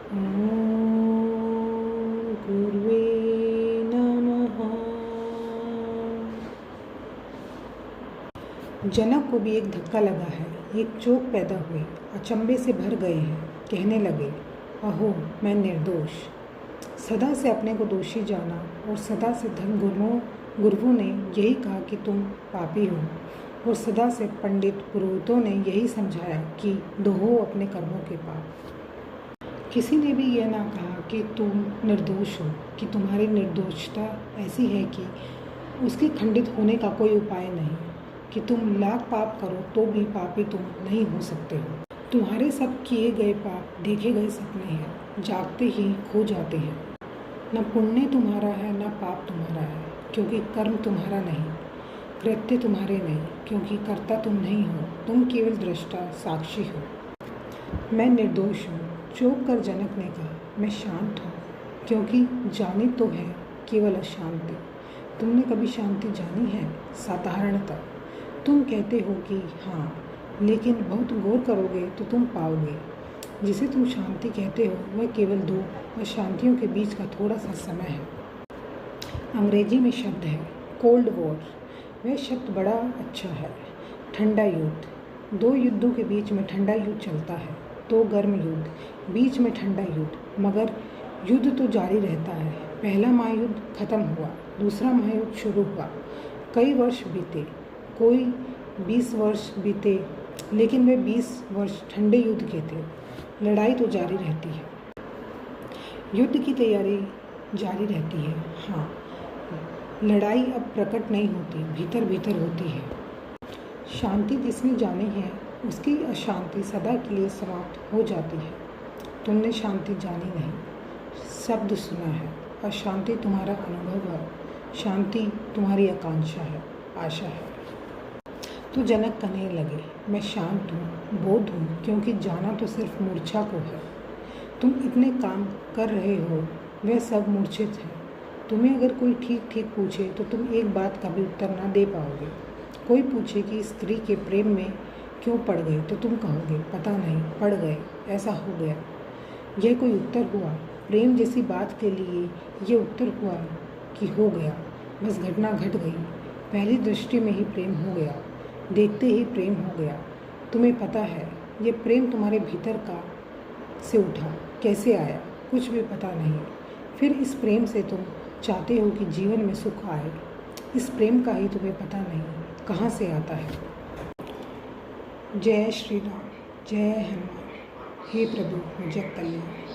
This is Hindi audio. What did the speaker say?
ॐ गुरुवे नमः। जनक को भी एक धक्का लगा है, एक चौंक पैदा हुई, अचंभे से भर गए हैं। कहने लगे, अहो मैं निर्दोष। सदा से अपने को दोषी जाना और सदा से धर्म गुरुओं ने यही कहा कि तुम पापी हो, और सदा से पंडित पुरोहितों ने यही समझाया कि दोहो अपने कर्मों के पाप। किसी ने भी यह ना कहा कि तुम निर्दोष हो, कि तुम्हारी निर्दोषता ऐसी है कि उसके खंडित होने का कोई उपाय नहीं, कि तुम लाख पाप करो तो भी पापी तुम नहीं हो सकते हो। तुम्हारे सब किए गए पाप देखे गए सपने हैं, जागते ही खो जाते हैं। न पुण्य तुम्हारा है न पाप तुम्हारा है, क्योंकि कर्म तुम्हारा नहीं, कृत्य तुम्हारे नहीं, क्योंकि कर्ता तुम नहीं हो, तुम केवल दृष्टा साक्षी हो। मैं निर्दोष हूँ, चौंक कर जनक ने कहा। मैं शांत हूँ, क्योंकि जानी तो है केवल अशांति। तुमने कभी शांति जानी है? साधारणतः तुम कहते हो कि हाँ, लेकिन बहुत गौर करोगे तो तुम पाओगे जिसे तुम शांति कहते हो वह केवल दो अशांतियों के बीच का थोड़ा सा समय है। अंग्रेजी में शब्द है कोल्ड वॉर। वह शब्द बड़ा अच्छा है। ठंडा युद्ध। दो युद्धों के बीच में ठंडा युद्ध चलता है, तो गर्म युद्ध, बीच में ठंडा युद्ध, मगर युद्ध तो जारी रहता है। पहला महायुद्ध खत्म हुआ, दूसरा महायुद्ध शुरू हुआ। कई वर्ष बीते, कोई 20 वर्ष बीते, लेकिन वे 20 वर्ष ठंडे युद्ध के थे। लड़ाई तो जारी रहती है, युद्ध की तैयारी जारी रहती है। हाँ, लड़ाई अब प्रकट नहीं होती, भीतर भीतर होती है। शांति जिसने जानी है उसकी अशांति सदा के लिए समाप्त हो जाती है। तुमने शांति जानी नहीं, शब्द सुना है। अशांति तुम्हारा अनुभव है, शांति तुम्हारी आकांक्षा है, आशा है। तो जनक कहने लगे, मैं शांत हूँ, बोध हूँ, क्योंकि जाना तो सिर्फ मूर्छा को है। तुम इतने काम कर रहे हो, वह सब मूर्छित है। तुम्हें अगर कोई ठीक ठीक पूछे तो तुम एक बात का भी उत्तर ना दे पाओगे। कोई पूछे कि स्त्री के प्रेम में क्यों पड़ गए, तो तुम कहोगे पता नहीं, पड़ गए, ऐसा हो गया। यह कोई उत्तर हुआ? प्रेम जैसी बात के लिए ये उत्तर हुआ कि हो गया, बस घटना घट गई। पहली दृष्टि में ही प्रेम हो गया, देखते ही प्रेम हो गया। तुम्हें पता है ये प्रेम तुम्हारे भीतर का से उठा, कैसे आया, कुछ भी पता नहीं। फिर इस प्रेम से तुम चाहते हो कि जीवन में सुख आए। इस प्रेम का ही तुम्हें पता नहीं कहाँ से आता है। जय श्री राम, जय हनुमान। हे प्रभु मुझे कल्याण।